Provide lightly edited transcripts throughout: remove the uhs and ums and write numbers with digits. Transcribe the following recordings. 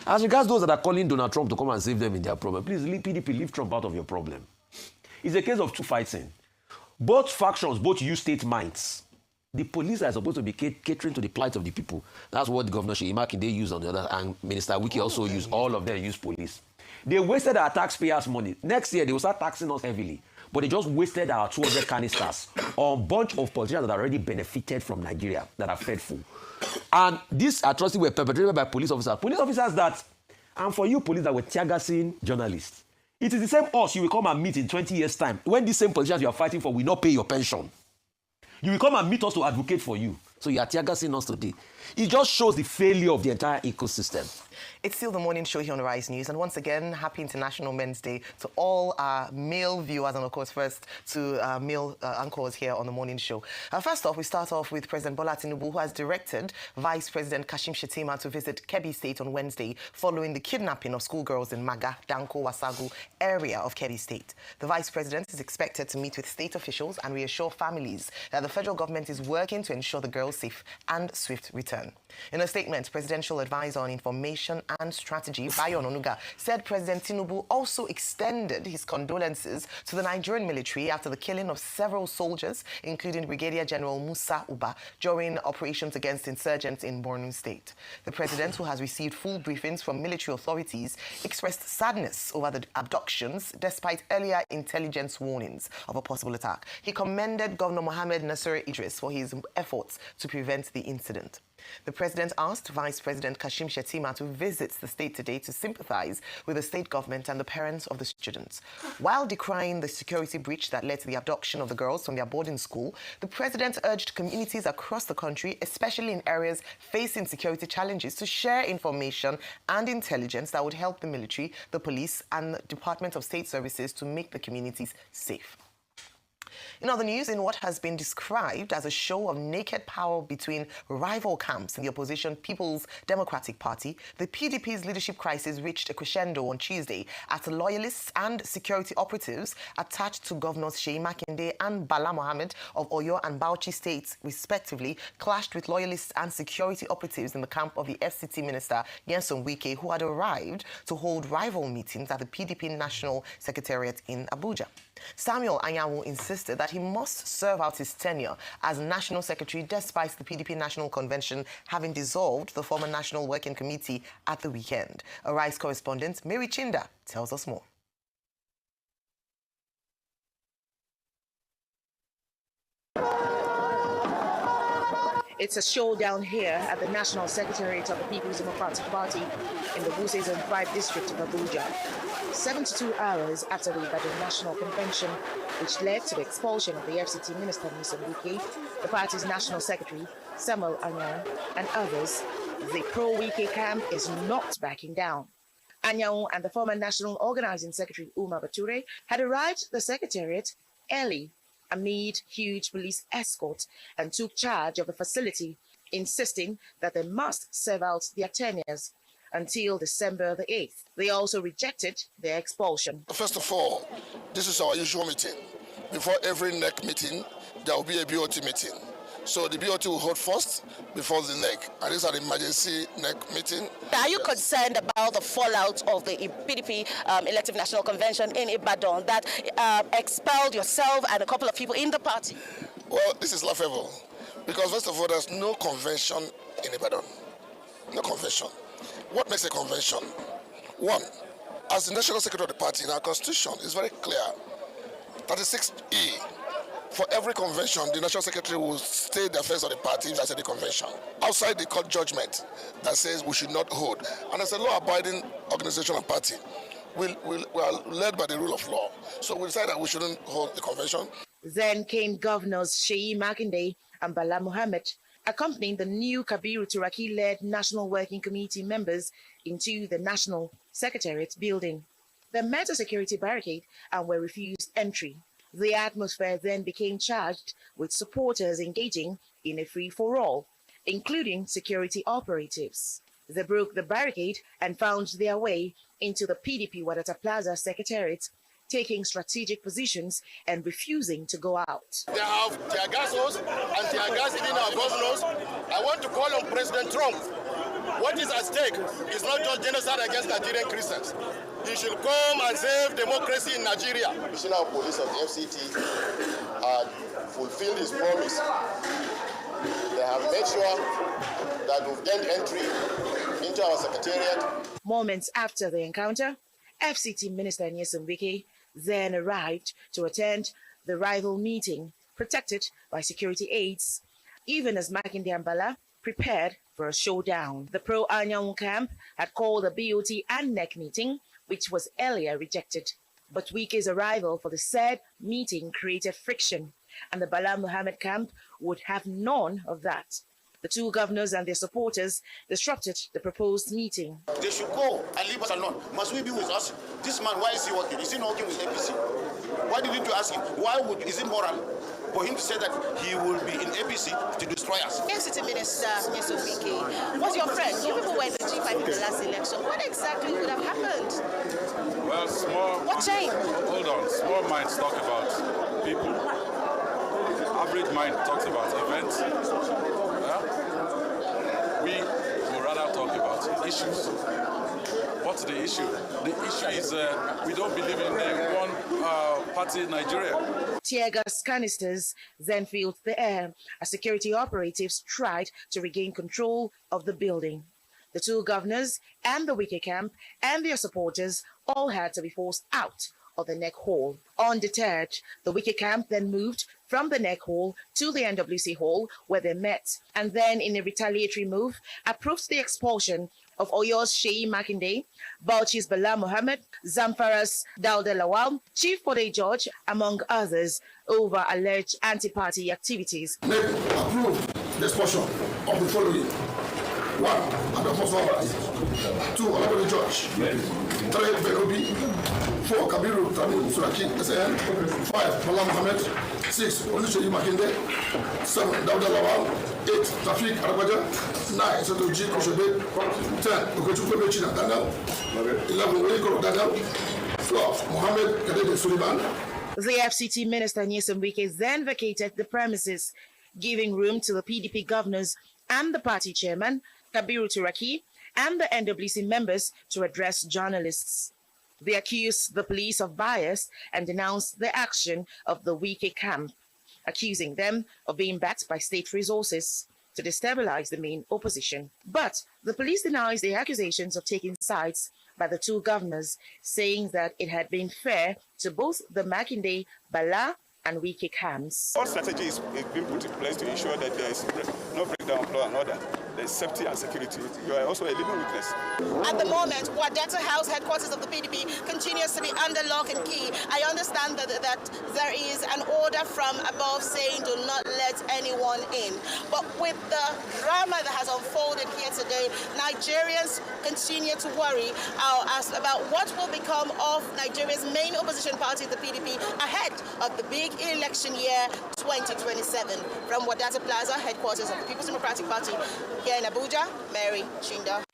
As regards those that are calling Donald Trump to come and save them in their problem, please leave PDP, leave Trump out of your problem. It's a case of two fighting. Both factions, both use state minds. The police are supposed to be catering to the plight of the people. That's what Governor Seyi Makinde used on the other, and Minister Wike also used. All of them use police. They wasted our taxpayers' money. Next year, they will start taxing us heavily. But they just wasted our 200 canisters on a bunch of politicians that already benefited from Nigeria, that are faithful. And these atrocities were perpetrated by police officers. Police officers that, and for you police that were tear-gassing journalists, it is the same us you will come and meet in 20 years' time when these same politicians you are fighting for will not pay your pension. You will come and meet us to advocate for you. So you are tear-gassing us today. It just shows the failure of the entire ecosystem. It's still the morning show here on AriseNews, and once again, happy International Men's Day to all our male viewers, and of course, first to male anchors here on the morning show. First off, we start off with President Bola Tinubu, who has directed Vice President Kashim Shettima to visit Kebbi State on Wednesday, following the kidnapping of schoolgirls in Maga, Danko, Wasagu area of Kebbi State. The Vice President is expected to meet with state officials and reassure families that the federal government is working to ensure the girls' safe and swift return. In a statement, Presidential Advisor on Information and Strategy, Bayo Ononuga, said President Tinubu also extended his condolences to the Nigerian military after the killing of several soldiers, including Brigadier General Musa Uba, during operations against insurgents in Borno State. The president, who has received full briefings from military authorities, expressed sadness over the abductions despite earlier intelligence warnings of a possible attack. He commended Governor Mohammed Nasser Idris for his efforts to prevent the incident. The president asked Vice President Kashim Shettima to visit the state today to sympathize with the state government and the parents of the students. While decrying the security breach that led to the abduction of the girls from their boarding school, the president urged communities across the country, especially in areas facing security challenges, to share information and intelligence that would help the military, the police, and the Department of State Services to make the communities safe. In other news, in what has been described as a show of naked power between rival camps in the opposition People's Democratic Party, the PDP's leadership crisis reached a crescendo on Tuesday as loyalists and security operatives attached to Governors Seyi Makinde and Bala Mohammed of Oyo and Bauchi states, respectively, clashed with loyalists and security operatives in the camp of the FCT Minister Nyesom Wike, who had arrived to hold rival meetings at the PDP National Secretariat in Abuja. Samuel Anyanwu insisted that he must serve out his tenure as National Secretary despite the PDP National Convention having dissolved the former National Working Committee at the weekend. Arise correspondent Mary Chinda tells us more. It's a showdown here at the National Secretariat of the People's Democratic Party in the Wuse Zone 5 district of Abuja. 72 hours after the Ibadan National Convention, which led to the expulsion of the FCT Minister Nyesom Wike, the party's National Secretary Samuel Anyanwu, and others, the pro-Wike camp is not backing down. Anyanwu and the former National Organizing Secretary Umar Bature had arrived at the Secretariat early amid huge police escort and took charge of the facility, insisting that they must serve out their tenures until December the 8th. They also rejected their expulsion. First of all, this is our usual meeting. Before every NEC meeting, there will be a BOT meeting. So the BOT will hold first before the NEC. And this is an emergency NEC meeting. Are you concerned about the fallout of the PDP Elective National Convention in Ibadan that expelled yourself and a couple of people in the party? Well, this is laughable. Because first of all, there's no convention in Ibadan. No convention. What makes a convention? One, as the National Secretary of the party in our constitution, is very clear. 36E. For every convention, the National Secretary will state the affairs of the party if there's any convention. Outside the court judgment that says we should not hold. And as a law-abiding organization and party, we are led by the rule of law. So we decided that we shouldn't hold the convention. Then came Governors Seyi Makinde and Bala Mohammed, accompanying the new Kabiru Turaki-led National Working Committee members into the National Secretariat building. They met a security barricade and were refused entry. The atmosphere then became charged with supporters engaging in a free-for-all, including security operatives. They broke the barricade and found their way into the PDP Wadata Plaza Secretariat, taking strategic positions and refusing to go out. They have tear gas and tear gas even our governors. I want to call on President Trump What is at stake is not just genocide against Nigerian Christians. He should come and save democracy in Nigeria. The Commissioner of Police of the FCT had fulfilled his promise. They have made sure that we've gained entry into our secretariat. Moments after the encounter, FCT Minister Wike then arrived to attend the rival meeting, protected by security aides, even as Makinde and Bala prepared for a showdown. The pro-Anyanwu camp had called a BOT and NEC meeting, which was earlier rejected. But Wike's arrival for the said meeting created friction, and the Bala Muhammad camp would have none of that. The two governors and their supporters disrupted the proposed meeting. They should go and leave us alone. Must we be with us? This man, why is he working? Is he not working with APC? Why did you ask him? Is it moral for him to say that he will be in APC to destroy us? FCT Minister Wike was your friend. You people were in the G5 in the last election. What exactly would have happened? Well, What changed? Hold on. Small minds talk about people. Average mind talks about events. We would rather talk about issues. What's the issue? The issue is we don't believe in one-party Nigeria. Tear gas canisters then filled the air as security operatives tried to regain control of the building. The two governors and the Wike camp and their supporters all had to be forced out of the NEC hall. Undeterred, the Wike camp then moved from the NEC hall to the NWC hall where they met, and then in a retaliatory move approved the expulsion of Oyo's Sheyi Makinde, Bauchi's Bala Mohammed, Zamfara's Dauda Lawal, Chief Bode George, among others, over alleged anti-party activities. NEC approved the expulsion of the following: 1. Abati. 2. Bode George. 3. Berobi. 4. Kabiru Tani Suraki SN. 5. Bala Mohammed. 6. Oluseyi Makinde. 7. Dauda Lawal. 8. Tafik Arabaja. 9. Satoji Koshebe. 10. Okechukwu Mechina Daniel. 11. Wiko Daniel. 12. Mohammed Kadede Suleiman. The FCT Minister Nyesom Wike then vacated the premises, giving room to the PDP governors and the party chairman, Kabiru Turaki, and the NWC members to address journalists. They accused the police of bias and denounced the action of the Wike camp, accusing them of being backed by state resources to destabilize the main opposition. But the police denies the accusations of taking sides by the two governors, saying that it had been fair to both the Makinde, Bala, and Wike camps. All strategy is being put in place to ensure that there is no breakdown of law and order. There is safety and security. You are also a living witness. At the moment, Wadata House, headquarters of the PDP, continues to be under lock and key. I understand that there is an order from above saying do not let anyone in. But with the drama that has unfolded here today, Nigerians continue to worry about what will become of Nigeria's main opposition party, the PDP, ahead of the big election year 2027. From Wadata Plaza, headquarters of the People's Democratic Party, here in Abuja, Mary Chinda.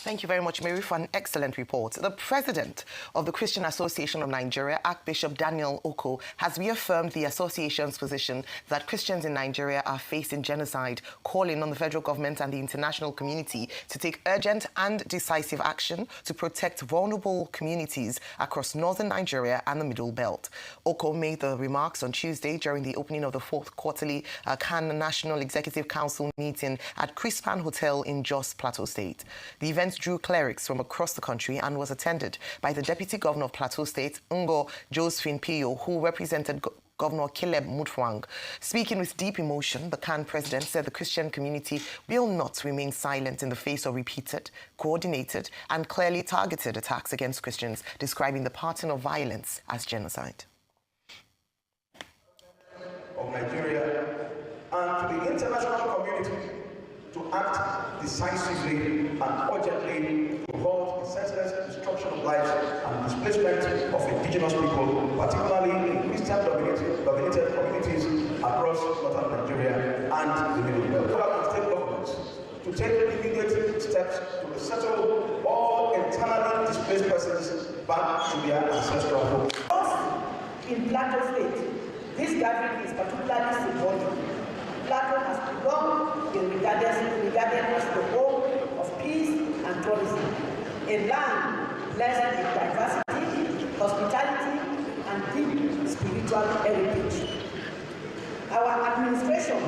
Thank you very much, Mary, for an excellent report. The president of the Christian Association of Nigeria, Archbishop Daniel Oko, has reaffirmed the association's position that Christians in Nigeria are facing genocide, calling on the federal government and the international community to take urgent and decisive action to protect vulnerable communities across northern Nigeria and the Middle Belt. Oko made the remarks on Tuesday during the opening of the fourth quarterly CAN National Executive Council meeting at Crispan Hotel in Jos Plateau State. The event drew clerics from across the country and was attended by the Deputy Governor of Plateau State, Ngo Josephine Pio, who represented Governor Caleb Mutfwang. Speaking with deep emotion, the CAN president said the Christian community will not remain silent in the face of repeated, coordinated and clearly targeted attacks against Christians, describing the pattern of violence as genocide. Of Nigeria and to the international community to act decisively and urgently to halt the senseless destruction of lives and displacement of indigenous people, particularly in Christian-dominated communities across northern Nigeria and the Middle Belt. Federal and state governments to take immediate steps to resettle all internally displaced persons back to their ancestral homes. In Plateau State, this gathering is particularly symbolic. Plateau has become, regardless of the whole of and tourism, a land blessed with diversity, hospitality, and deep spiritual heritage. Our administration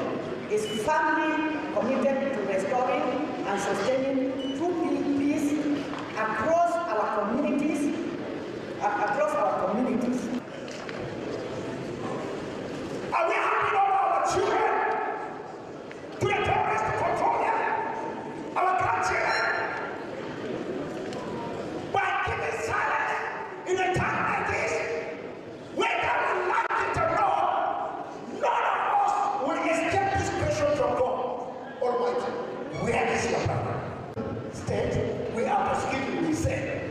is firmly committed to restoring and sustaining true peace across our communities. Are we handing over our children to the terrorists to control them? Our grandchildren? By keeping silence in a time like this, whether we like it or not, none of us will escape this question from God Almighty. Where is your power? State, we are prosecuting, we say.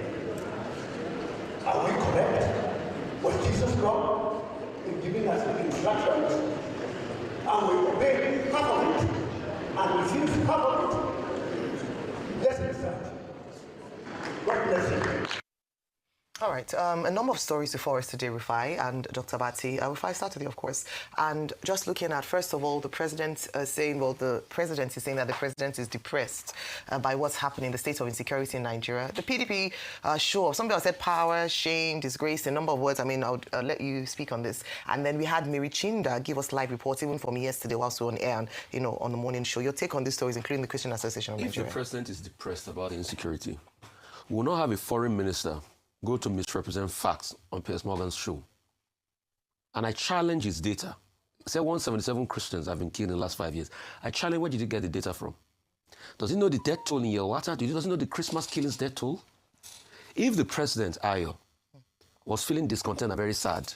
Are we correct? Was Jesus wrong in giving us instructions? And we obey half of it and refuse half of it. Let's decide. God bless you. All right, a number of stories before us today, Rufai and Dr. Abati. Rufai, start with you, of course. And just looking at, first of all, the president saying, well, the president is saying that the president is depressed by what's happening, the state of insecurity in Nigeria. The PDP, sure, somebody else said power, shame, disgrace, a number of words. I mean, I'll let you speak on this. And then we had Mary Chinda give us live reports, even from yesterday whilst we were on air and, you know, on the morning show. Your take on these stories, including the Christian Association of Nigeria. If the president is depressed about insecurity, we will not have a foreign minister go to misrepresent facts on Piers Morgan's show. And I challenge his data. He said 177 Christians have been killed in the last 5 years. I challenge, where did he get the data from? Does he know the death toll in Yelwata? Does he know the Christmas killings death toll? If the president, Ayo, was feeling discontent and very sad,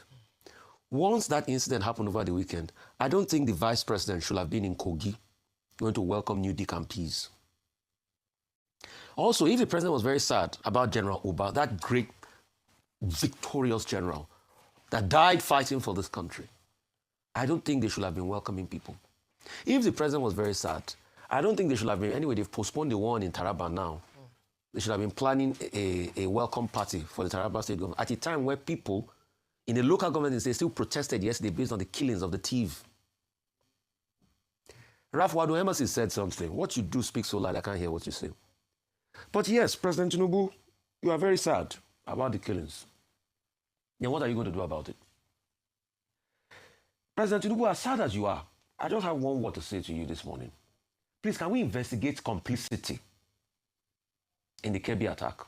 once that incident happened over the weekend, I don't think the vice president should have been in Kogi going to welcome new Dick and Peas. Also, if the president was very sad about General Uba, that great, victorious general that died fighting for this country, I don't think they should have been welcoming people. If the president was very sad, I don't think they should have been, anyway, they've postponed the one in Taraba now. They should have been planning a welcome party for the Taraba state government at a time where people in the local government, they still protested yesterday based on the killings of the thief. Ralph Waldo Emerson said something. What you do speaks so loud, I can't hear what you say. But yes, President Tinubu, you are very sad about the killings. Then what are you going to do about it? President Tinubu, as sad as you are, I just have one word to say to you this morning. Please, can we investigate complicity in the Kebbi attack?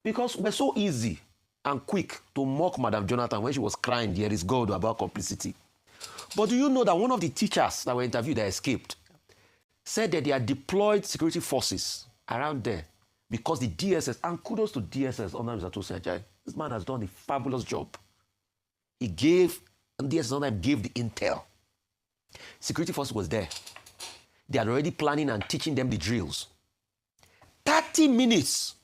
Because we're so easy and quick to mock Madam Jonathan when she was crying, "There is God," about complicity. But do you know that one of the teachers that were interviewed that escaped said that they are deployed security forces around there because the DSS, and kudos to DSS under Mr. Tosin Ajayi, this man has done a fabulous job. He gave, and DSS under him gave the intel. Security force was there. They are already planning and teaching them the drills. 30 minutes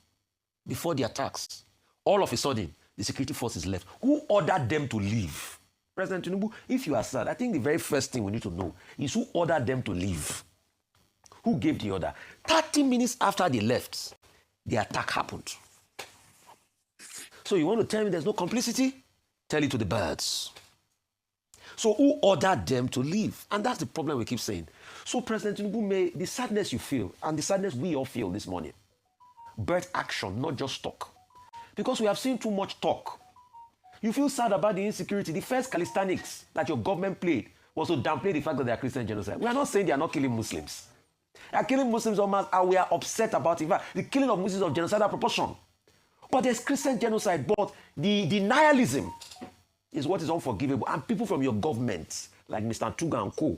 before the attacks, all of a sudden, the security forces left. Who ordered them to leave? President Tinubu, if you are sad, I think the very first thing we need to know is who ordered them to leave. Who gave the order? 30 minutes after they left, the attack happened. So you want to tell me there's no complicity? Tell it to the birds. So who ordered them to leave? And that's the problem we keep saying. So President Tinubu, the sadness you feel, and the sadness we all feel this morning, birth action, not just talk. Because we have seen too much talk. You feel sad about the insecurity. The first calisthenics that your government played was to downplay the fact that they are Christian genocide. We are not saying they are not killing Muslims. They are killing Muslims en masse, and we are upset about it. In fact, the killing of Muslims of genocidal proportion. But there's Christian genocide, but the denialism is what is unforgivable. And people from your government, like Mr. Tuga and Co.,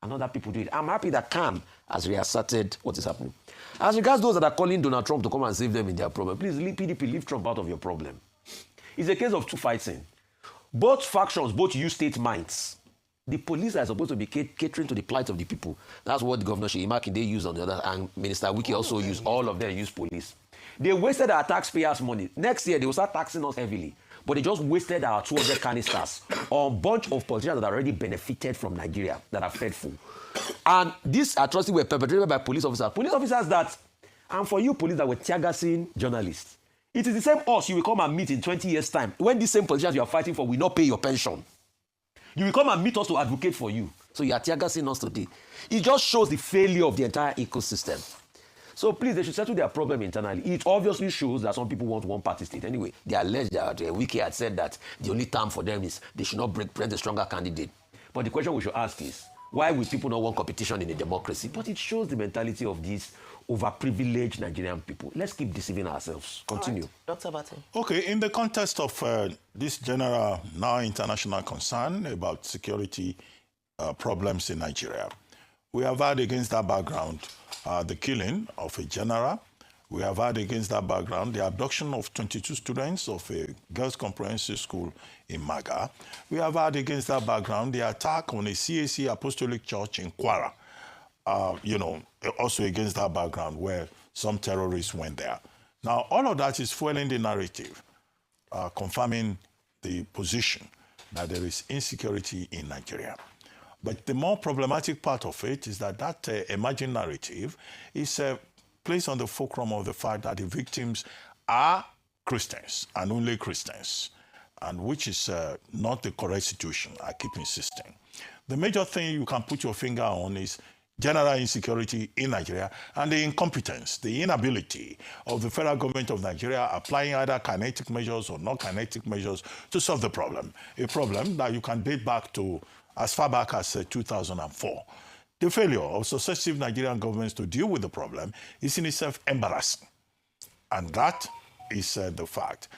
and other people do it. I'm happy that CAN has reasserted what is happening. As regards those that are calling Donald Trump to come and save them in their problem, please, PDP, leave Trump out of your problem. It's a case of two fighting. Both factions, both use state minds. The police are supposed to be catering to the plight of the people. That's what Governor Seyi Makinde used on the other, and Minister Wike also used. All of them use police. They wasted our taxpayers' money. Next year, they will start taxing us heavily. But they just wasted our 200 canisters on a bunch of politicians that already benefited from Nigeria, that are fed full. And these atrocities were perpetrated by police officers. Police officers that, and for you police that were tear-gassing journalists, it is the same us you will come and meet in 20 years' time when these same politicians you are fighting for will not pay your pension. You will come and meet us to advocate for you. So you are tear-gassing us today. It just shows the failure of the entire ecosystem. So please, they should settle their problem internally. It obviously shows that some people want one-party state. Anyway, they allege that Wike had said that the only term for them is they should not present a stronger candidate. But the question we should ask is, why would people not want competition in a democracy? But it shows the mentality of these overprivileged Nigerian people. Let's keep deceiving ourselves. Continue. Right. Dr. Abati. Okay, in the context of this general, now international concern about security problems in Nigeria, we have had against that background the killing of a general. We have had against that background the abduction of 22 students of a girls' comprehensive school in Maga. We have had against that background the attack on a CAC Apostolic Church in Kwara. Also against that background where some terrorists went there. Now, all of that is fueling the narrative, confirming the position that there is insecurity in Nigeria. But the more problematic part of it is that that emerging narrative is placed on the fulcrum of the fact that the victims are Christians and only Christians, and which is not the correct situation. I keep insisting. The major thing you can put your finger on is general insecurity in Nigeria and the incompetence, the inability of the federal government of Nigeria applying either kinetic measures or non-kinetic measures to solve the problem, a problem that you can date back to as far back as 2004. The failure of successive Nigerian governments to deal with the problem is in itself embarrassing. And that is the fact.